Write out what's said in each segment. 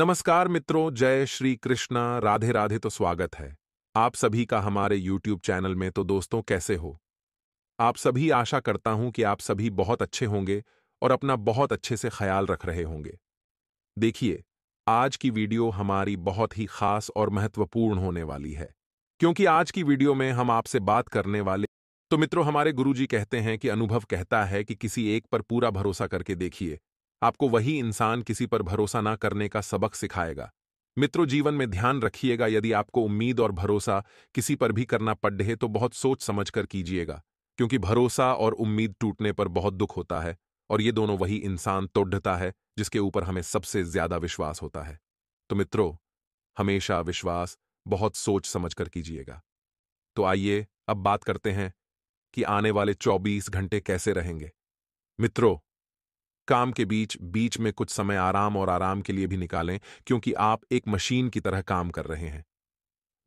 नमस्कार मित्रों, जय श्री कृष्णा, राधे राधे। तो स्वागत है आप सभी का हमारे YouTube चैनल में। तो दोस्तों, कैसे हो आप सभी? आशा करता हूं कि आप सभी बहुत अच्छे होंगे और अपना बहुत अच्छे से ख्याल रख रहे होंगे। देखिए, आज की वीडियो हमारी बहुत ही खास और महत्वपूर्ण होने वाली है, क्योंकि आज की वीडियो में हम आपसे बात करने वाले। तो मित्रों, हमारे गुरुजी कहते हैं कि अनुभव कहता है कि किसी एक पर पूरा भरोसा करके देखिए, आपको वही इंसान किसी पर भरोसा ना करने का सबक सिखाएगा। मित्रों, जीवन में ध्यान रखिएगा, यदि आपको उम्मीद और भरोसा किसी पर भी करना पड़े तो बहुत सोच समझ कर कीजिएगा, क्योंकि भरोसा और उम्मीद टूटने पर बहुत दुख होता है, और ये दोनों वही इंसान तोड़ता है जिसके ऊपर हमें सबसे ज्यादा विश्वास होता है। तो मित्रों, हमेशा विश्वास बहुत सोच समझ कर कीजिएगा। तो आइए अब बात करते हैं कि आने वाले 24 घंटे कैसे रहेंगे। मित्रों, काम के बीच बीच में कुछ समय आराम और आराम के लिए भी निकालें, क्योंकि आप एक मशीन की तरह काम कर रहे हैं।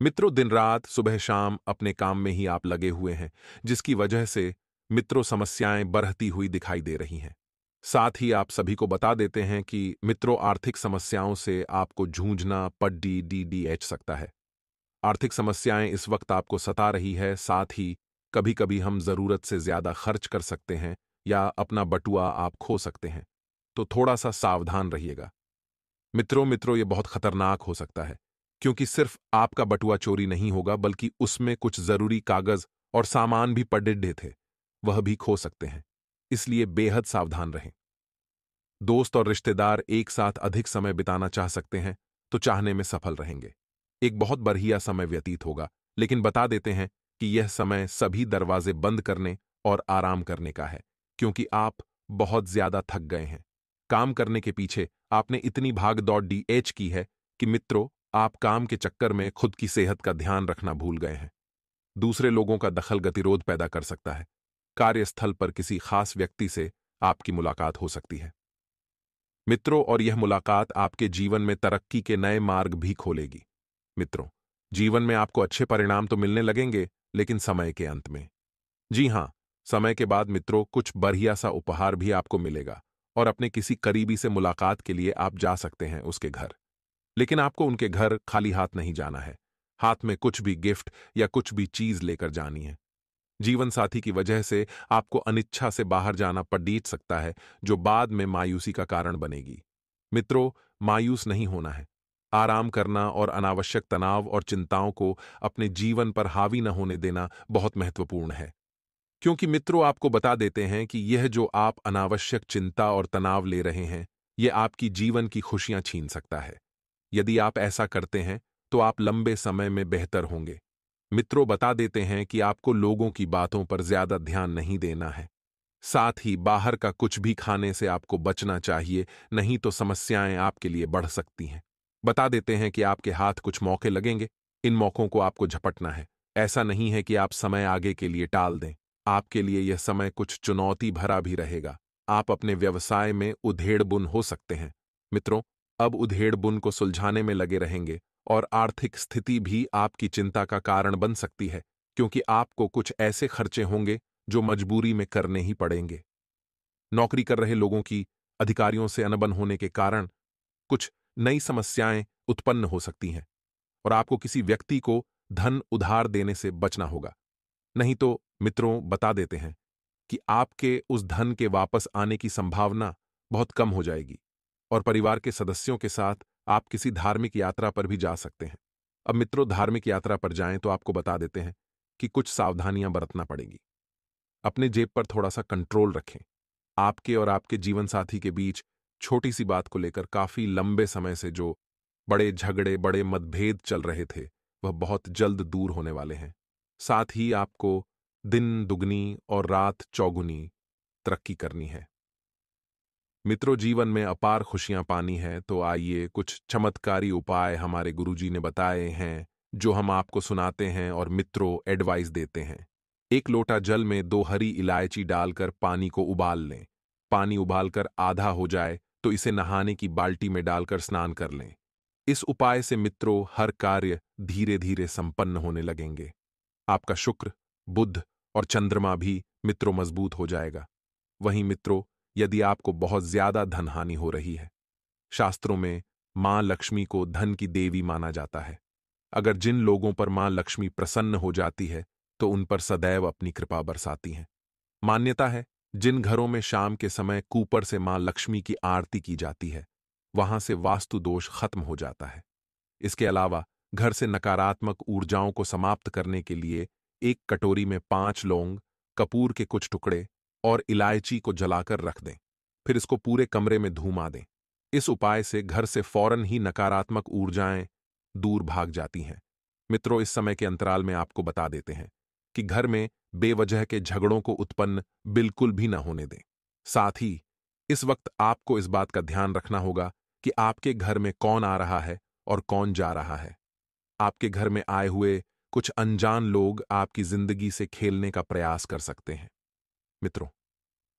मित्रों, दिन रात सुबह शाम अपने काम में ही आप लगे हुए हैं, जिसकी वजह से मित्रों समस्याएं बढ़ती हुई दिखाई दे रही हैं। साथ ही आप सभी को बता देते हैं कि मित्रों, आर्थिक समस्याओं से आपको जूझना पड्डी डीडीएच सकता है। आर्थिक समस्याएं इस वक्त आपको सता रही है। साथ ही कभी-कभी हम जरूरत से ज्यादा खर्च कर सकते हैं या अपना बटुआ आप खो सकते हैं। तो थोड़ा सा सावधान रहिएगा। मित्रों, ये बहुत खतरनाक हो सकता है, क्योंकि सिर्फ आपका बटुआ चोरी नहीं होगा, बल्कि उसमें कुछ जरूरी कागज और सामान भी पड़े थे, वह भी खो सकते हैं। इसलिए बेहद सावधान रहें। दोस्त और रिश्तेदार एक साथ अधिक समय बिताना चाह सकते हैं, तो चाहने में सफल रहेंगे। एक बहुत बढ़िया समय व्यतीत होगा, लेकिन बता देते हैं कि यह समय सभी दरवाजे बंद करने और आराम करने का है, क्योंकि आप बहुत ज्यादा थक गए हैं। काम करने के पीछे आपने इतनी भाग दौड़ डीएच की है कि मित्रों, आप काम के चक्कर में खुद की सेहत का ध्यान रखना भूल गए हैं। दूसरे लोगों का दखल गतिरोध पैदा कर सकता है। कार्यस्थल पर किसी खास व्यक्ति से आपकी मुलाकात हो सकती है मित्रों, और यह मुलाकात आपके जीवन में तरक्की के नए मार्ग भी खोलेगी। मित्रों, जीवन में आपको अच्छे परिणाम तो मिलने लगेंगे, लेकिन समय के अंत में। जी हां, समय के बाद मित्रों, कुछ बढ़िया सा उपहार भी आपको मिलेगा, और अपने किसी करीबी से मुलाकात के लिए आप जा सकते हैं उसके घर। लेकिन आपको उनके घर खाली हाथ नहीं जाना है। हाथ में कुछ भी गिफ्ट या कुछ भी चीज लेकर जानी है। जीवन साथी की वजह से आपको अनिच्छा से बाहर जाना पड़ सकता है, जो बाद में मायूसी का कारण बनेगी। मित्रों, मायूस नहीं होना है। आराम करना और अनावश्यक तनाव और चिंताओं को अपने जीवन पर हावी न होने देना बहुत महत्वपूर्ण है, क्योंकि मित्रों, आपको बता देते हैं कि यह जो आप अनावश्यक चिंता और तनाव ले रहे हैं, यह आपकी जीवन की खुशियां छीन सकता है। यदि आप ऐसा करते हैं तो आप लंबे समय में बेहतर होंगे। मित्रों, बता देते हैं कि आपको लोगों की बातों पर ज्यादा ध्यान नहीं देना है। साथ ही बाहर का कुछ भी खाने से आपको बचना चाहिए, नहीं तो समस्याएं आपके लिए बढ़ सकती हैं। बता देते हैं कि आपके हाथ कुछ मौके लगेंगे, इन मौकों को आपको झपटना है। ऐसा नहीं है कि आप समय आगे के लिए टाल दें। आपके लिए यह समय कुछ चुनौती भरा भी रहेगा। आप अपने व्यवसाय में उधेड़-बुन हो सकते हैं। मित्रों, अब उधेड़-बुन को सुलझाने में लगे रहेंगे, और आर्थिक स्थिति भी आपकी चिंता का कारण बन सकती है, क्योंकि आपको कुछ ऐसे खर्चे होंगे जो मजबूरी में करने ही पड़ेंगे। नौकरी कर रहे लोगों की अधिकारियों से अनबन होने के कारण कुछ नई समस्याएं उत्पन्न हो सकती हैं, और आपको किसी व्यक्ति को धन उधार देने से बचना होगा। नहीं तो मित्रों, बता देते हैं कि आपके उस धन के वापस आने की संभावना बहुत कम हो जाएगी, और परिवार के सदस्यों के साथ आप किसी धार्मिक यात्रा पर भी जा सकते हैं। अब मित्रों, धार्मिक यात्रा पर जाएं तो आपको बता देते हैं कि कुछ सावधानियां बरतना पड़ेगी। अपने जेब पर थोड़ा सा कंट्रोल रखें। आपके और आपके जीवन साथी के बीच छोटी सी बात को लेकर काफी लंबे समय से जो बड़े झगड़े, बड़े मतभेद चल रहे थे, वह बहुत जल्द दूर होने वाले हैं। साथ ही आपको दिन दुगनी और रात चौगुनी तरक्की करनी है। मित्रों, जीवन में अपार खुशियां पानी है, तो आइए कुछ चमत्कारी उपाय हमारे गुरुजी ने बताए हैं, जो हम आपको सुनाते हैं और मित्रों एडवाइस देते हैं। एक लोटा जल में 2 हरी इलायची डालकर पानी को उबाल लें। पानी उबालकर आधा हो जाए तो इसे नहाने की बाल्टी में डालकर स्नान कर लें। इस उपाय से मित्रों हर कार्य धीरे धीरे संपन्न होने लगेंगे। आपका शुक्र, बुध और चंद्रमा भी मित्रों मजबूत हो जाएगा। वहीं मित्रों, यदि आपको बहुत ज्यादा धनहानि हो रही है, शास्त्रों में मां लक्ष्मी को धन की देवी माना जाता है। अगर जिन लोगों पर मां लक्ष्मी प्रसन्न हो जाती है तो उन पर सदैव अपनी कृपा बरसाती हैं। मान्यता है, जिन घरों में शाम के समय कूपर से मां लक्ष्मी की आरती की जाती है, वहां से वास्तु दोष खत्म हो जाता है। इसके अलावा घर से नकारात्मक ऊर्जाओं को समाप्त करने के लिए एक कटोरी में 5 लौंग, कपूर के कुछ टुकड़े और इलायची को जलाकर रख दें। फिर इसको पूरे कमरे में धुमा दें। इस उपाय से घर से फौरन ही नकारात्मक ऊर्जाएं दूर भाग जाती हैं। मित्रों, इस समय के अंतराल में आपको बता देते हैं कि घर में बेवजह के झगड़ों को उत्पन्न बिल्कुल भी न होने दें। साथ ही इस वक्त आपको इस बात का ध्यान रखना होगा कि आपके घर में कौन आ रहा है और कौन जा रहा है। आपके घर में आए हुए कुछ अनजान लोग आपकी जिंदगी से खेलने का प्रयास कर सकते हैं। मित्रों,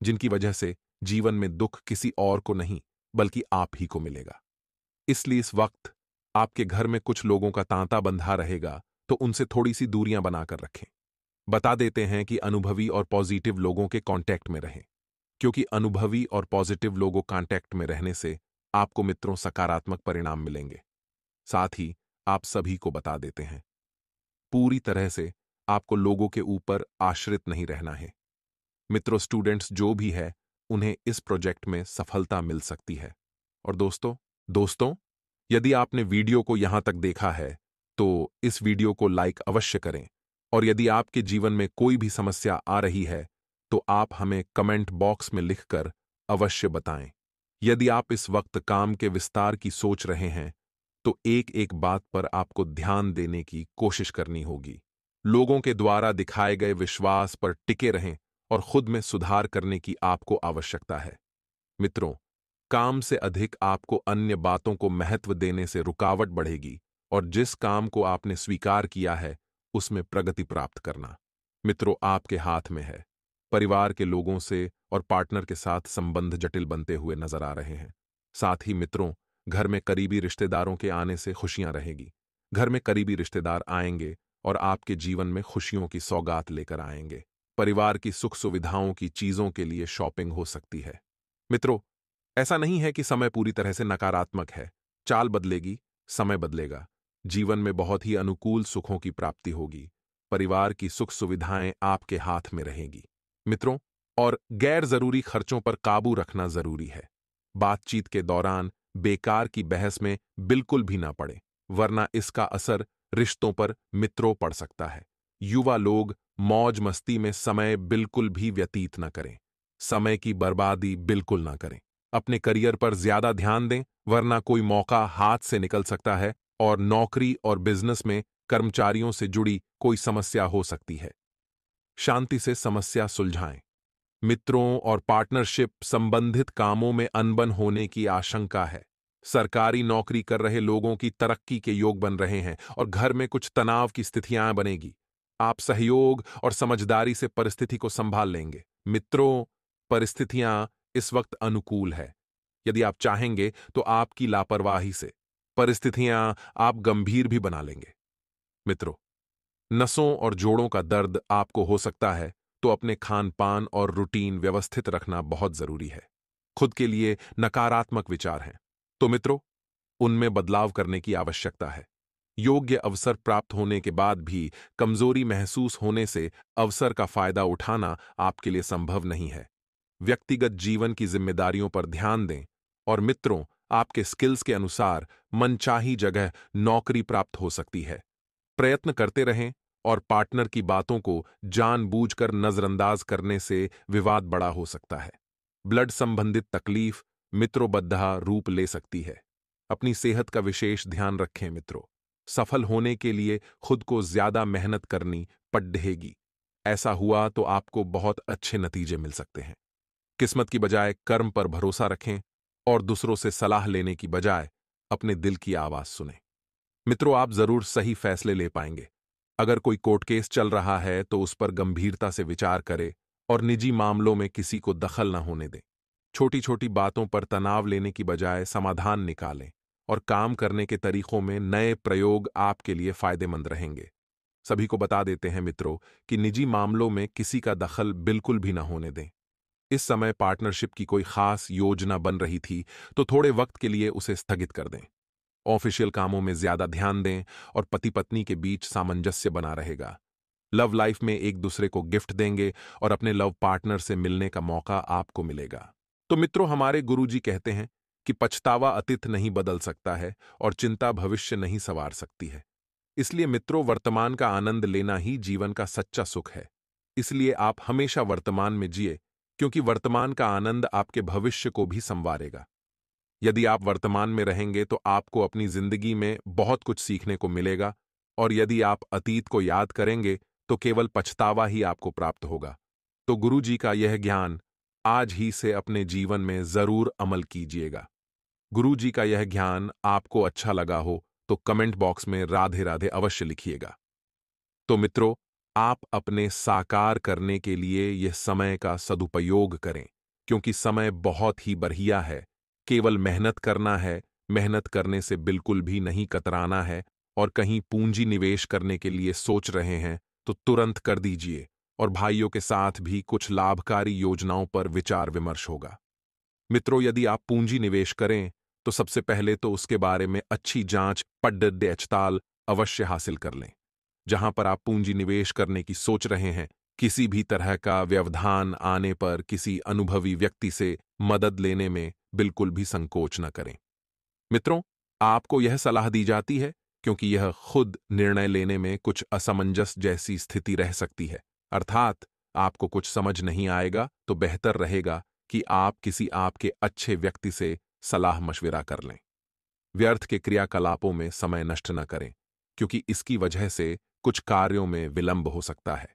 जिनकी वजह से जीवन में दुख किसी और को नहीं बल्कि आप ही को मिलेगा। इसलिए इस वक्त आपके घर में कुछ लोगों का तांता बंधा रहेगा, तो उनसे थोड़ी सी दूरियां बनाकर रखें। बता देते हैं कि अनुभवी और पॉजिटिव लोगों के कांटेक्ट में रहें, क्योंकि अनुभवी और पॉजिटिव लोगों कांटेक्ट में रहने से आपको मित्रों सकारात्मक परिणाम मिलेंगे। साथ ही आप सभी को बता देते हैं, पूरी तरह से आपको लोगों के ऊपर आश्रित नहीं रहना है। मित्रों, स्टूडेंट्स जो भी है, उन्हें इस प्रोजेक्ट में सफलता मिल सकती है। और दोस्तों, यदि आपने वीडियो को यहां तक देखा है तो इस वीडियो को लाइक अवश्य करें। और यदि आपके जीवन में कोई भी समस्या आ रही है तो आप हमें कमेंट बॉक्स में लिखकर अवश्य बताएं। यदि आप इस वक्त काम के विस्तार की सोच रहे हैं तो एक एक बात पर आपको ध्यान देने की कोशिश करनी होगी। लोगों के द्वारा दिखाए गए विश्वास पर टिके रहें और खुद में सुधार करने की आपको आवश्यकता है। मित्रों, काम से अधिक आपको अन्य बातों को महत्व देने से रुकावट बढ़ेगी और जिस काम को आपने स्वीकार किया है उसमें प्रगति प्राप्त करना मित्रों आपके हाथ में है। परिवार के लोगों से और पार्टनर के साथ संबंध जटिल बनते हुए नजर आ रहे हैं। साथ ही मित्रों, घर में करीबी रिश्तेदारों के आने से खुशियां रहेगी। घर में करीबी रिश्तेदार आएंगे और आपके जीवन में खुशियों की सौगात लेकर आएंगे। परिवार की सुख सुविधाओं की चीजों के लिए शॉपिंग हो सकती है। मित्रों, ऐसा नहीं है कि समय पूरी तरह से नकारात्मक है। चाल बदलेगी, समय बदलेगा। जीवन में बहुत ही अनुकूल सुखों की प्राप्ति होगी। परिवार की सुख सुविधाएं आपके हाथ में रहेगी। मित्रों, और गैर जरूरी खर्चों पर काबू रखना जरूरी है। बातचीत के दौरान बेकार की बहस में बिल्कुल भी ना पड़े, वरना इसका असर रिश्तों पर मित्रों पड़ सकता है। युवा लोग मौज मस्ती में समय बिल्कुल भी व्यतीत न करें। समय की बर्बादी बिल्कुल ना करें। अपने करियर पर ज्यादा ध्यान दें, वरना कोई मौका हाथ से निकल सकता है और नौकरी और बिजनेस में कर्मचारियों से जुड़ी कोई समस्या हो सकती है। शांति से समस्या सुलझाएं। मित्रों और पार्टनरशिप संबंधित कामों में अनबन होने की आशंका है। सरकारी नौकरी कर रहे लोगों की तरक्की के योग बन रहे हैं और घर में कुछ तनाव की स्थितियां बनेगी। आप सहयोग और समझदारी से परिस्थिति को संभाल लेंगे। मित्रों, परिस्थितियां इस वक्त अनुकूल है। यदि आप चाहेंगे तो आपकी लापरवाही से परिस्थितियां आप गंभीर भी बना लेंगे। मित्रों, नसों और जोड़ों का दर्द आपको हो सकता है, तो अपने खान पान और रूटीन व्यवस्थित रखना बहुत जरूरी है। खुद के लिए नकारात्मक विचार हैं तो मित्रों, उनमें बदलाव करने की आवश्यकता है। योग्य अवसर प्राप्त होने के बाद भी कमजोरी महसूस होने से अवसर का फायदा उठाना आपके लिए संभव नहीं है। व्यक्तिगत जीवन की जिम्मेदारियों पर ध्यान दें और मित्रों, आपके स्किल्स के अनुसार मनचाही जगह नौकरी प्राप्त हो सकती है। प्रयत्न करते रहें और पार्टनर की बातों को जानबूझकर नजरअंदाज करने से विवाद बड़ा हो सकता है। ब्लड संबंधित तकलीफ मित्रोबद्धा रूप ले सकती है। अपनी सेहत का विशेष ध्यान रखें मित्रों। सफल होने के लिए खुद को ज्यादा मेहनत करनी पड़ेगी। ऐसा हुआ तो आपको बहुत अच्छे नतीजे मिल सकते हैं। किस्मत की बजाय कर्म पर भरोसा रखें और दूसरों से सलाह लेने की बजाय अपने दिल की आवाज सुनें। मित्रों, आप जरूर सही फैसले ले पाएंगे। अगर कोई कोर्ट केस चल रहा है तो उस पर गंभीरता से विचार करें और निजी मामलों में किसी को दखल न होने दें। छोटी छोटी बातों पर तनाव लेने की बजाय समाधान निकालें और काम करने के तरीकों में नए प्रयोग आपके लिए फायदेमंद रहेंगे। सभी को बता देते हैं मित्रों कि निजी मामलों में किसी का दखल बिल्कुल भी न होने दें। इस समय पार्टनरशिप की कोई खास योजना बन रही थी तो थोड़े वक्त के लिए उसे स्थगित कर दें। ऑफिशियल कामों में ज्यादा ध्यान दें और पति पत्नी के बीच सामंजस्य बना रहेगा। लव लाइफ में एक दूसरे को गिफ्ट देंगे और अपने लव पार्टनर से मिलने का मौका आपको मिलेगा। तो मित्रों, हमारे गुरुजी कहते हैं कि पछतावा अतीत नहीं बदल सकता है और चिंता भविष्य नहीं संवार सकती है। इसलिए मित्रों, वर्तमान का आनंद लेना ही जीवन का सच्चा सुख है। इसलिए आप हमेशा वर्तमान में जिए, क्योंकि वर्तमान का आनंद आपके भविष्य को भी संवारेगा। यदि आप वर्तमान में रहेंगे तो आपको अपनी जिंदगी में बहुत कुछ सीखने को मिलेगा, और यदि आप अतीत को याद करेंगे तो केवल पछतावा ही आपको प्राप्त होगा। तो गुरुजी का यह ज्ञान आज ही से अपने जीवन में जरूर अमल कीजिएगा। गुरुजी का यह ज्ञान आपको अच्छा लगा हो तो कमेंट बॉक्स में राधे राधे अवश्य लिखिएगा। तो मित्रों, आप अपने साकार करने के लिए यह समय का सदुपयोग करें, क्योंकि समय बहुत ही बढ़िया है। केवल मेहनत करना है, मेहनत करने से बिल्कुल भी नहीं कतराना है, और कहीं पूंजी निवेश करने के लिए सोच रहे हैं तो तुरंत कर दीजिए, और भाइयों के साथ भी कुछ लाभकारी योजनाओं पर विचार विमर्श होगा। मित्रों, यदि आप पूंजी निवेश करें तो सबसे पहले तो उसके बारे में अच्छी जांच पड़ताल अवश्य हासिल कर लें। जहां पर आप पूंजी निवेश करने की सोच रहे हैं, किसी भी तरह का व्यवधान आने पर किसी अनुभवी व्यक्ति से मदद लेने में बिल्कुल भी संकोच न करें। मित्रों, आपको यह सलाह दी जाती है क्योंकि यह खुद निर्णय लेने में कुछ असमंजस जैसी स्थिति रह सकती है। अर्थात आपको कुछ समझ नहीं आएगा तो बेहतर रहेगा कि आप किसी आपके अच्छे व्यक्ति से सलाह मशविरा कर लें। व्यर्थ के क्रियाकलापों में समय नष्ट न करें, क्योंकि इसकी वजह से कुछ कार्यों में विलंब हो सकता है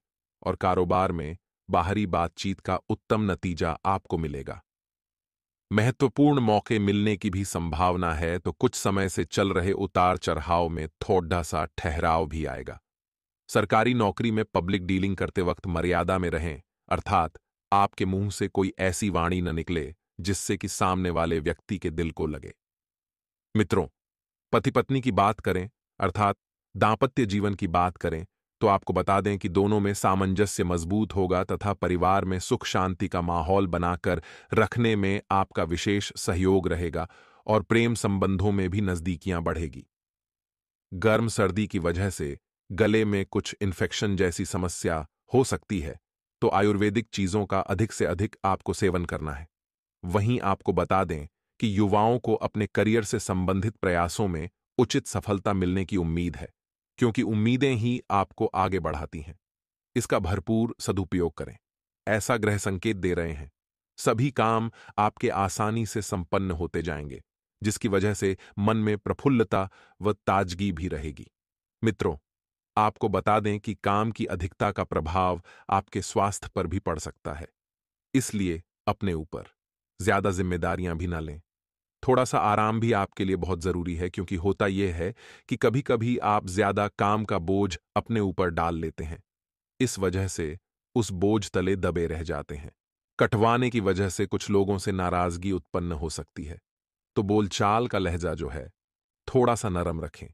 और कारोबार में बाहरी बातचीत का उत्तम नतीजा आपको मिलेगा। महत्वपूर्ण मौके मिलने की भी संभावना है, तो कुछ समय से चल रहे उतार चढ़ाव में थोड़ा सा ठहराव भी आएगा। सरकारी नौकरी में पब्लिक डीलिंग करते वक्त मर्यादा में रहें, अर्थात आपके मुंह से कोई ऐसी वाणी न निकले जिससे कि सामने वाले व्यक्ति के दिल को लगे। मित्रों, पति पत्नी की बात करें, अर्थात दांपत्य जीवन की बात करें, तो आपको बता दें कि दोनों में सामंजस्य मजबूत होगा तथा परिवार में सुख शांति का माहौल बनाकर रखने में आपका विशेष सहयोग रहेगा और प्रेम संबंधों में भी नजदीकियां बढ़ेगी। गर्म सर्दी की वजह से गले में कुछ इन्फेक्शन जैसी समस्या हो सकती है, तो आयुर्वेदिक चीजों का अधिक से अधिक आपको सेवन करना है। वहीं आपको बता दें कि युवाओं को अपने करियर से संबंधित प्रयासों में उचित सफलता मिलने की उम्मीद है, क्योंकि उम्मीदें ही आपको आगे बढ़ाती हैं। इसका भरपूर सदुपयोग करें। ऐसा ग्रह संकेत दे रहे हैं, सभी काम आपके आसानी से संपन्न होते जाएंगे, जिसकी वजह से मन में प्रफुल्लता व ताजगी भी रहेगी। मित्रों, आपको बता दें कि काम की अधिकता का प्रभाव आपके स्वास्थ्य पर भी पड़ सकता है। इसलिए अपने ऊपर ज्यादा जिम्मेदारियां भी ना लें। थोड़ा सा आराम भी आपके लिए बहुत जरूरी है, क्योंकि होता यह है कि कभी कभी आप ज्यादा काम का बोझ अपने ऊपर डाल लेते हैं। इस वजह से उस बोझ तले दबे रह जाते हैं। कटवाने की वजह से कुछ लोगों से नाराजगी उत्पन्न हो सकती है, तो बोलचाल का लहजा जो है थोड़ा सा नरम रखें।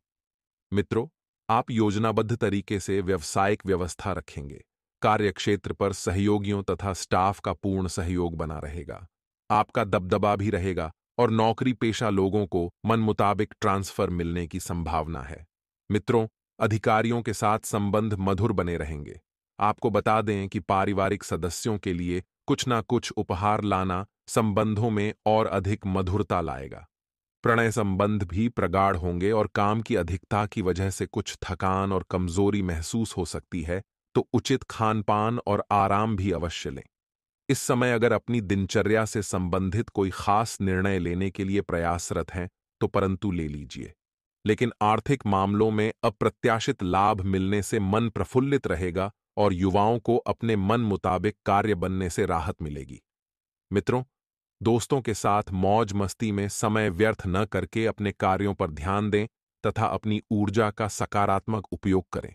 मित्रों, आप योजनाबद्ध तरीके से व्यावसायिक व्यवस्था रखेंगे। कार्यक्षेत्र पर सहयोगियों तथा स्टाफ का पूर्ण सहयोग बना रहेगा। आपका दबदबा भी रहेगा और नौकरी पेशा लोगों को मन मुताबिक ट्रांसफर मिलने की संभावना है। मित्रों, अधिकारियों के साथ संबंध मधुर बने रहेंगे। आपको बता दें कि पारिवारिक सदस्यों के लिए कुछ ना कुछ उपहार लाना संबंधों में और अधिक मधुरता लाएगा। प्रणय संबंध भी प्रगाढ़ होंगे और काम की अधिकता की वजह से कुछ थकान और कमजोरी महसूस हो सकती है, तो उचित खानपान और आराम भी अवश्य लें। इस समय अगर अपनी दिनचर्या से संबंधित कोई खास निर्णय लेने के लिए प्रयासरत हैं, तो परंतु ले लीजिए। लेकिन आर्थिक मामलों में अप्रत्याशित लाभ मिलने से मन प्रफुल्लित रहेगा और युवाओं को अपने मन मुताबिक कार्य बनने से राहत मिलेगी। मित्रों, दोस्तों के साथ मौज मस्ती में समय व्यर्थ न करके अपने कार्यों पर ध्यान दें तथा अपनी ऊर्जा का सकारात्मक उपयोग करें।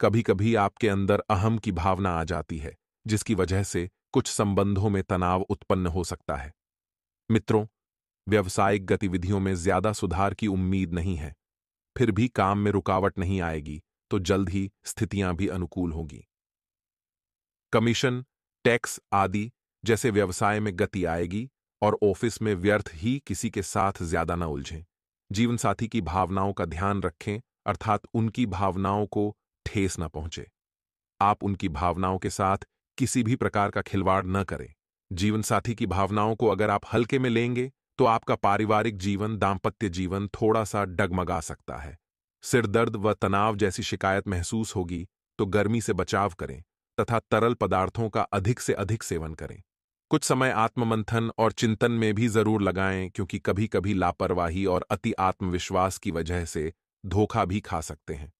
कभी कभी आपके अंदर अहम की भावना आ जाती है, जिसकी वजह से कुछ संबंधों में तनाव उत्पन्न हो सकता है। मित्रों, व्यावसायिक गतिविधियों में ज्यादा सुधार की उम्मीद नहीं है। फिर भी काम में रुकावट नहीं आएगी, तो जल्द ही स्थितियां भी अनुकूल होंगी। कमीशन, टैक्स आदि जैसे व्यवसाय में गति आएगी और ऑफिस में व्यर्थ ही किसी के साथ ज्यादा न उलझें। जीवनसाथी की भावनाओं का ध्यान रखें, अर्थात उनकी भावनाओं को ठेस न पहुंचे। आप उनकी भावनाओं के साथ किसी भी प्रकार का खिलवाड़ न करें। जीवनसाथी की भावनाओं को अगर आप हल्के में लेंगे, तो आपका पारिवारिक जीवन, दांपत्य जीवन थोड़ा सा डगमगा सकता है। सिर दर्द व तनाव जैसी शिकायत महसूस होगी, तो गर्मी से बचाव करें तथा तरल पदार्थों का अधिक से अधिक सेवन करें। कुछ समय आत्ममंथन और चिंतन में भी जरूर लगाएं, क्योंकि कभी-कभी लापरवाही और अति आत्मविश्वास की वजह से धोखा भी खा सकते हैं।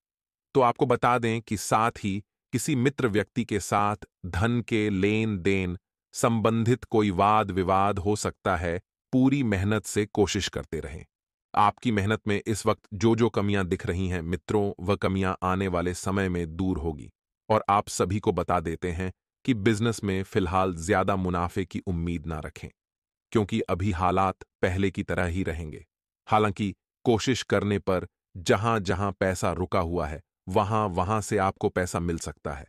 तो आपको बता दें कि साथ ही किसी मित्र व्यक्ति के साथ धन के लेन देन संबंधित कोई वाद विवाद हो सकता है। पूरी मेहनत से कोशिश करते रहें। आपकी मेहनत में इस वक्त जो जो कमियां दिख रही हैं, मित्रों, वह कमियां आने वाले समय में दूर होगी। और आप सभी को बता देते हैं कि बिजनेस में फिलहाल ज्यादा मुनाफे की उम्मीद ना रखें, क्योंकि अभी हालात पहले की तरह ही रहेंगे। हालांकि कोशिश करने पर जहां जहां पैसा रुका हुआ है, वहां वहां से आपको पैसा मिल सकता है।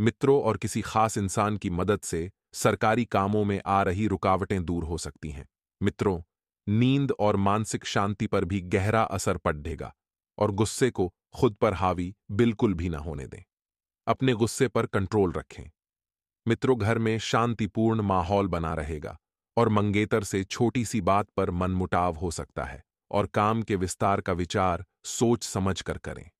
मित्रों और किसी खास इंसान की मदद से सरकारी कामों में आ रही रुकावटें दूर हो सकती हैं। मित्रों, नींद और मानसिक शांति पर भी गहरा असर पड़ेगा और गुस्से को खुद पर हावी बिल्कुल भी ना होने दें। अपने गुस्से पर कंट्रोल रखें। मित्रों, घर में शांतिपूर्ण माहौल बना रहेगा और मंगेतर से छोटी सी बात पर मनमुटाव हो सकता है, और काम के विस्तार का विचार सोच समझ कर करें।